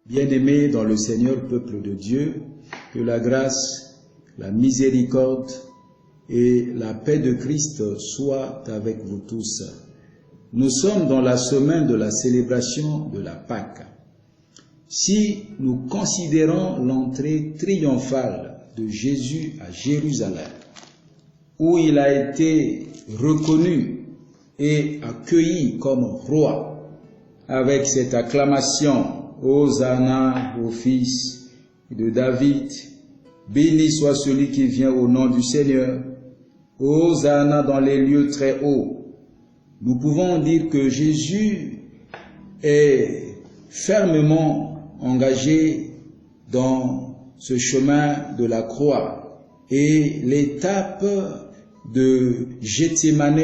Bien-aimés dans le Seigneur, peuple de Dieu, que la grâce, la miséricorde et la paix de Christ soient avec vous tous. Nous sommes dans la semaine de la célébration de la Pâque. Si nous considérons l'entrée triomphale de Jésus à Jérusalem, où il a été reconnu et accueilli comme roi, avec cette acclamation « Hosanna au Fils de David, béni soit celui qui vient au nom du Seigneur, Hosanna dans les lieux très hauts », nous pouvons dire que Jésus est fermement engagé dans ce chemin de la croix. Et l'étape de Gethsémane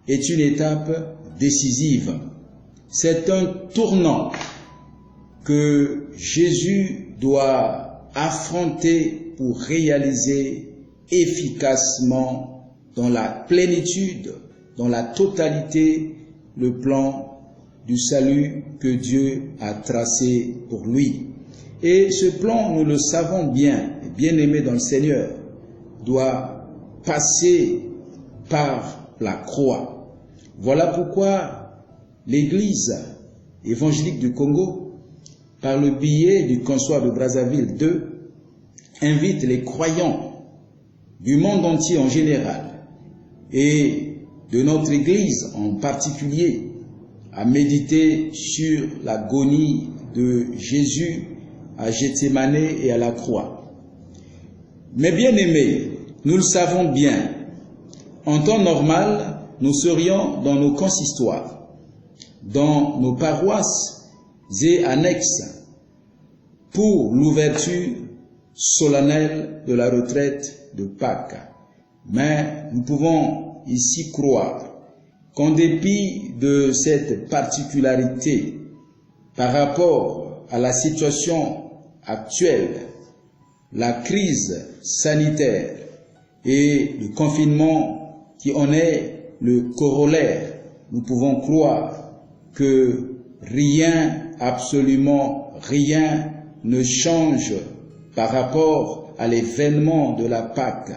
est une étape décisive. C'est un tournant que Jésus doit affronter pour réaliser efficacement dans la plénitude, dans la totalité, le plan du salut que Dieu a tracé pour lui. Et ce plan, nous le savons bien, bien-aimés dans le Seigneur, doit passer par la croix. Voilà pourquoi l'Église évangélique du Congo, par le biais du Consoir de Brazzaville II, invite les croyants du monde entier en général et de notre Église en particulier à méditer sur l'agonie de Jésus à Gethsémane et à la croix. Mais bien aimés, nous le savons bien, en temps normal, nous serions dans nos consistoires, dans nos paroisses et annexes pour l'ouverture solennelle de la retraite de Pâques. Mais nous pouvons ici croire qu'en dépit de cette particularité par rapport à la situation actuelle, la crise sanitaire et le confinement qui en est le corollaire, nous pouvons croire que rien, absolument rien, ne change par rapport à l'événement de la Pâque,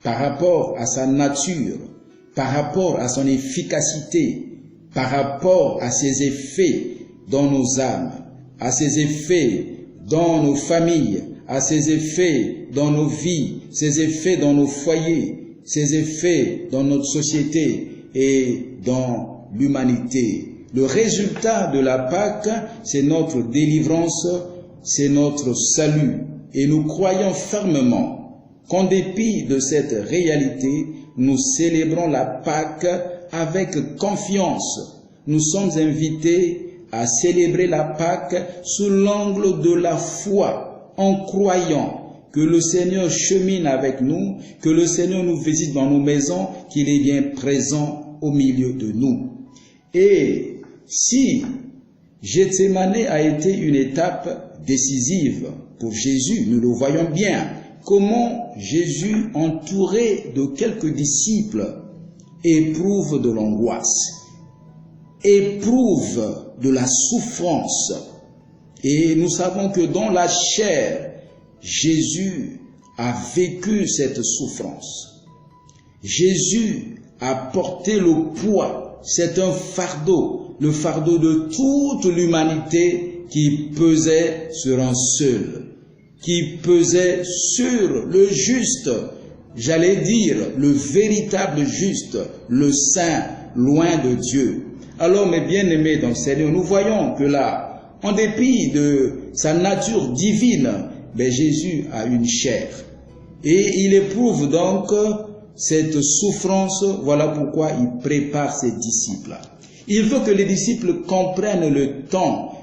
par rapport à sa nature, par rapport à son efficacité, par rapport à ses effets dans nos âmes, à ses effets dans nos familles, à ses effets dans nos vies, ses effets dans nos foyers, ses effets dans notre société et dans l'humanité. Le résultat de la Pâque, c'est notre délivrance, c'est notre salut. Et nous croyons fermement qu'en dépit de cette réalité, nous célébrons la Pâque avec confiance. Nous sommes invités à célébrer la Pâque sous l'angle de la foi, en croyant que le Seigneur chemine avec nous, que le Seigneur nous visite dans nos maisons, qu'il est bien présent au milieu de nous. Et si Gethsémane a été une étape décisive pour Jésus, nous le voyons bien, comment Jésus, entouré de quelques disciples, éprouve de l'angoisse, éprouve de la souffrance. Et nous savons que dans la chair, Jésus a vécu cette souffrance. Jésus a porté le poids, c'est un fardeau, le fardeau de toute l'humanité qui pesait sur un seul, qui pesait sur le juste, j'allais dire le véritable juste, le saint, loin de Dieu. Alors mes bien-aimés dans le Seigneur, nous voyons que là, en dépit de sa nature divine, Jésus a une chair. Et il éprouve donc cette souffrance, voilà pourquoi il prépare ses disciples. Il veut que les disciples comprennent le temps.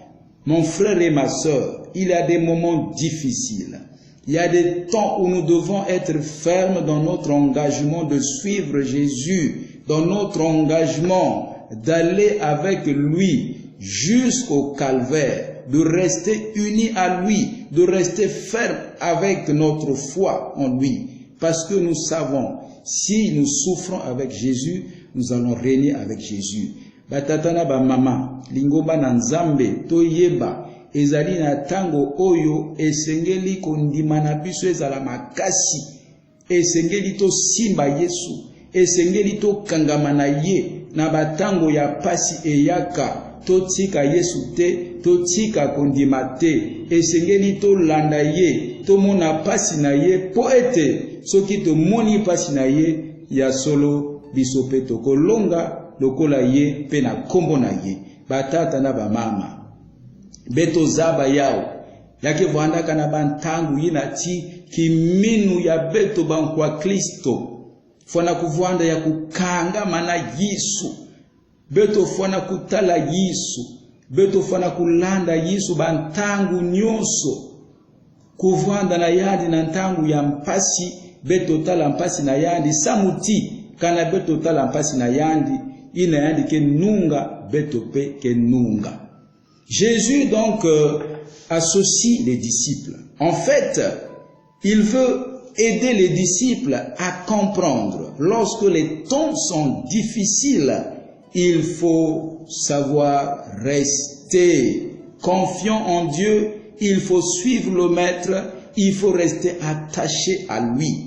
Mon frère et ma sœur, il y a des moments difficiles. Il y a des temps où nous devons être fermes dans notre engagement de suivre Jésus, dans notre engagement d'aller avec lui jusqu'au calvaire, de rester unis à lui, de rester fermes avec notre foi en lui. Parce que nous savons, si nous souffrons avec Jésus, nous allons régner avec Jésus. Batatana ba mama, lingomba na nzambe, toyeba, ezali na tango oyo esengeli kondima na biso ezala makasi, esengeli to simba Yesu, esengeli to kangama na ye na batango ya pasi eyaka, totika Yesu te, totika kondima te, esengeli to landa ye, to mona pasi na ye, po ete soki to moni pasi na ye, ya solo biso pe tokolonga lokola ye pe na kombo na ye. Batata na bamama beto zaba yao yake vuandaka na bantangu yina ti kiminu ya beto bankwa Kristo fwana kuvuanda ya kukanga mana Yesu, beto fwana kutala Yesu, beto fwana kulanda Yesu bantangu nyonso, kuvuanda na yandi na ntangu ya mpasi, beto tala mpasi na yandi samuti kana beto tala mpasi na yandi ina yandi ke nunga beto pe ke nunga. Jésus donc associe les disciples. En fait, il veut aider les disciples à comprendre. Lorsque les temps sont difficiles, il faut savoir rester confiant en Dieu, il faut suivre le Maître, il faut rester attaché à lui.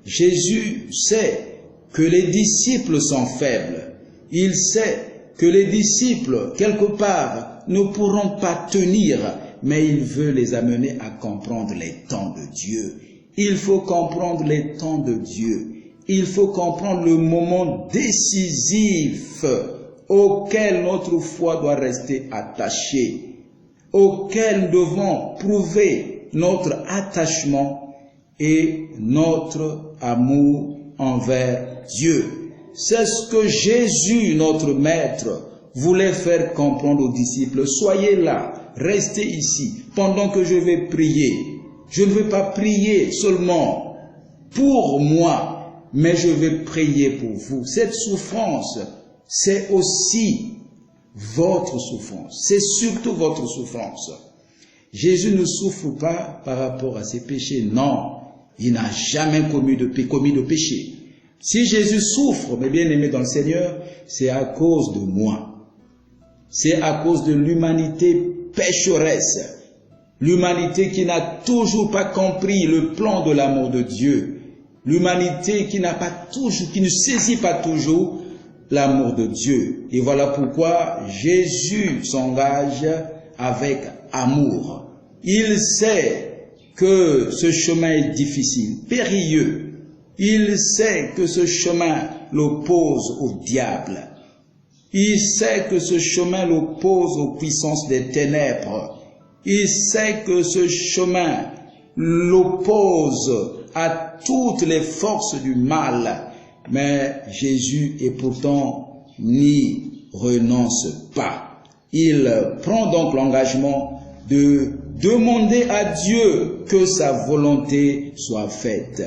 Jésus sait que les disciples sont faibles. Il sait que les disciples, quelque part, ne pourront pas tenir, mais il veut les amener à comprendre les temps de Dieu. Il faut comprendre les temps de Dieu. Il faut comprendre le moment décisif auquel notre foi doit rester attachée, auquel nous devons prouver notre attachement et notre amour envers Dieu. C'est ce que Jésus, notre Maître, voulait faire comprendre aux disciples. Soyez là, restez ici, pendant que je vais prier. Je ne vais pas prier seulement pour moi, mais je vais prier pour vous. Cette souffrance, c'est aussi votre souffrance. C'est surtout votre souffrance. Jésus ne souffre pas par rapport à ses péchés. Non, il n'a jamais commis de péché. Si Jésus souffre, mes bien-aimés dans le Seigneur, c'est à cause de moi. C'est à cause de l'humanité pécheresse. L'humanité qui n'a toujours pas compris le plan de l'amour de Dieu. L'humanité qui ne saisit pas toujours l'amour de Dieu. Et voilà pourquoi Jésus s'engage avec amour. Il sait que ce chemin est difficile, périlleux. Il sait que ce chemin l'oppose au diable. Il sait que ce chemin l'oppose aux puissances des ténèbres. Il sait que ce chemin l'oppose à toutes les forces du mal. Mais Jésus est pourtant n'y renonce pas. Il prend donc l'engagement de demander à Dieu que sa volonté soit faite.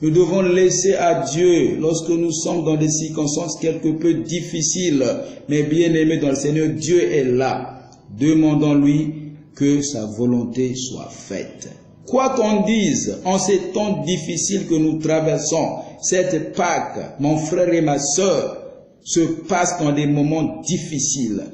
Nous devons laisser à Dieu, lorsque nous sommes dans des circonstances quelque peu difficiles, mais bien aimés dans le Seigneur, Dieu est là. Demandons-lui que sa volonté soit faite. Quoi qu'on dise, en ces temps difficiles que nous traversons, cette Pâque, mon frère et ma sœur, se passe dans des moments difficiles,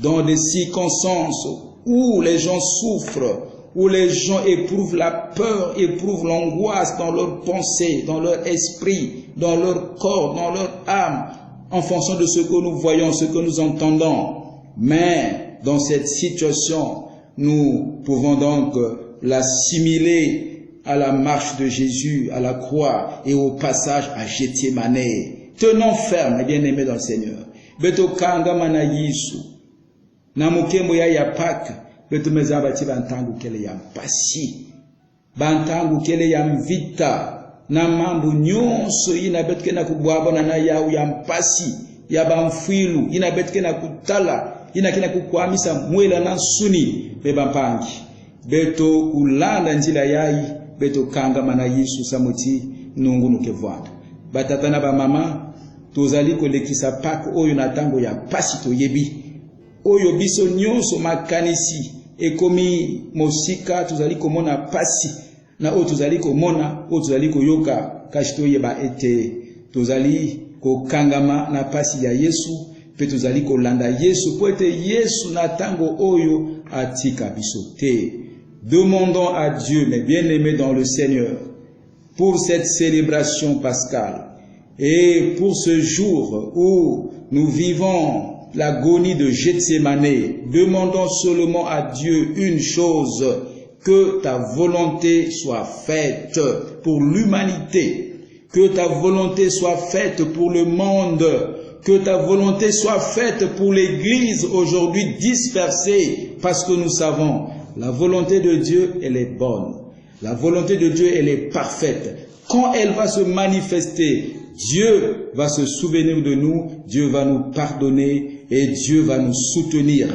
dans des circonstances où les gens souffrent, où les gens éprouvent la peur, éprouvent l'angoisse dans leurs pensées, dans leur esprit, dans leur corps, dans leur âme, en fonction de ce que nous voyons, ce que nous entendons. Mais dans cette situation, nous pouvons donc l'assimiler à la marche de Jésus à la croix et au passage à Gethsémane. Tenons ferme, bien-aimés dans le Seigneur. Beto kanga mana Yesu. Na mukembo ya Pâque. Beto mezaba ti bantangu kele ya mpasi. Bantangu kele ya mvita. Na mambu nyonso ina beto kena kubwabona na yau ya mpasi. Ya bamfilu. Ina beto kena kutala. Ina kena kukwamisa mwela na suni. Bebampangi. Beto kulanda njila yai. Beto kanga mana Yesu samuti nungu nukevwanda. Batatana ba mama. Tozali kolekisa Pâque oyo na tango ya pasi toyebi. Oyo biso nyonso makanisi. Ekomi mosika tozali komona pasi. Na oyo tozali komona. Oyo tozali koyoka. Kashito yeba ete. Tozali kokangama na pasi ya Yesu. pe tozali kolanda Yesu po ete Yesu na tango oyo atika biso te. Demandons à Dieu, mes bien-aimés dans le Seigneur, pour cette célébration pascale et pour ce jour où nous vivons l'agonie de Gethsémané, demandons seulement à Dieu une chose, que ta volonté soit faite pour l'humanité, que ta volonté soit faite pour le monde, que ta volonté soit faite pour l'Église aujourd'hui dispersée, parce que nous savons, la volonté de Dieu, elle est bonne. La volonté de Dieu, elle est parfaite. Quand elle va se manifester, Dieu va se souvenir de nous, Dieu va nous pardonner et Dieu va nous soutenir.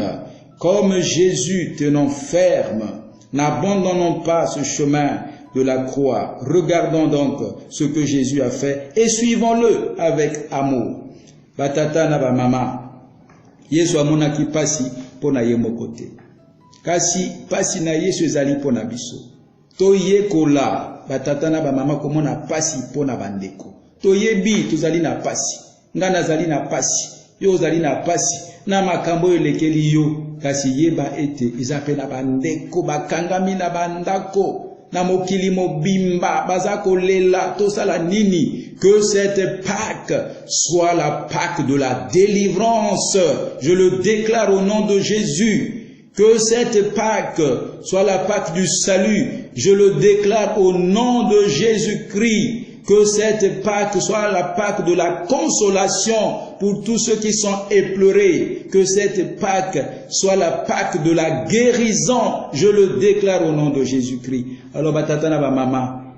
Comme Jésus, tenons ferme, n'abandonnons pas ce chemin de la croix. Regardons donc ce que Jésus a fait et suivons-le avec amour. Batata na ba mama, Yesu amonaki pasi pona ye mokote. Kasi pasi na Yesu ezali pona biso. Toyekola batata na ba mama komona pasi pona bandeko. Toyebi tozali na pasi. Nga nazali na pasi. Yo ozali na pasi. Na makambo elekeli yo. Kasi yeba ete izape na bandeko bakangami na bandako. Na mokili mobimba bazako lela tosala nini. Que cette Pâque soit la Pâque de la délivrance. Je le déclare au nom de Jésus. Que cette Pâque soit la Pâque du salut. Je le déclare au nom de Jésus-Christ. Que cette Pâque soit la Pâque de la consolation pour tous ceux qui sont éplorés. Que cette Pâque soit la Pâque de la guérison. Je le déclare au nom de Jésus-Christ. Alors, batata na ba mama,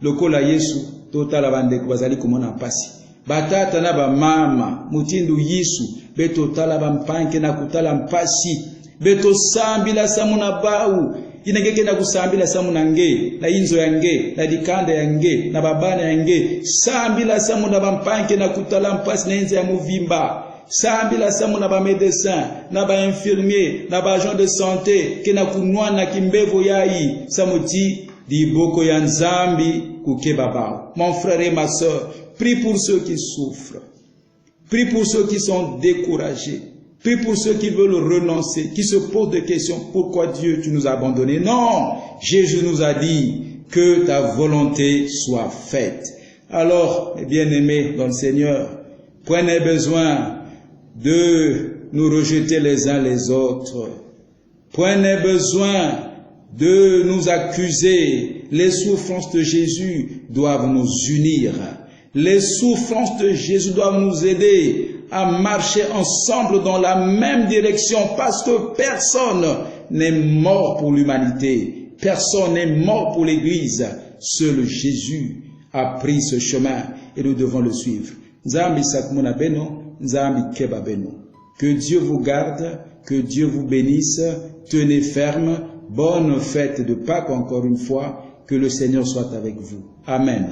lokola Yesu, totala bandeko bazali komona pasi. Batata na ba mama, mutindu Yesu, beto tala ba mpanke na kutala mpasi. Beto sambila samuna bau. Inengeke na kusambila samuna nge, na inzo yange, na dikanda yange, na babana yange. Sambila samuna ba mpanke na kutala mpasi na inzo ya muvimba. Sambila samuna ba médecin, na ba infirmier, na ba agent de santé, ke na kunwa na kimbevo yai, samuti di boko ya nzambi kuke babao. Mon frère et ma sœur, prie pour ceux qui souffrent. Prie pour ceux qui sont découragés. Prie pour ceux qui veulent renoncer, qui se posent des questions. Pourquoi Dieu, tu nous as abandonnés? Non, Jésus nous a dit que ta volonté soit faite. Alors, mes bien-aimés dans le Seigneur, prenez besoin de nous rejeter les uns les autres. Prenez besoin de nous accuser. Les souffrances de Jésus doivent nous unir. Les souffrances de Jésus doivent nous aider à marcher ensemble dans la même direction, parce que personne n'est mort pour l'humanité. Personne n'est mort pour l'Église. Seul Jésus a pris ce chemin et nous devons le suivre. Nzambi sakmuna beno, Nzambi keba beno. Que Dieu vous garde, que Dieu vous bénisse. Tenez ferme. Bonne fête de Pâques encore une fois. Que le Seigneur soit avec vous. Amen.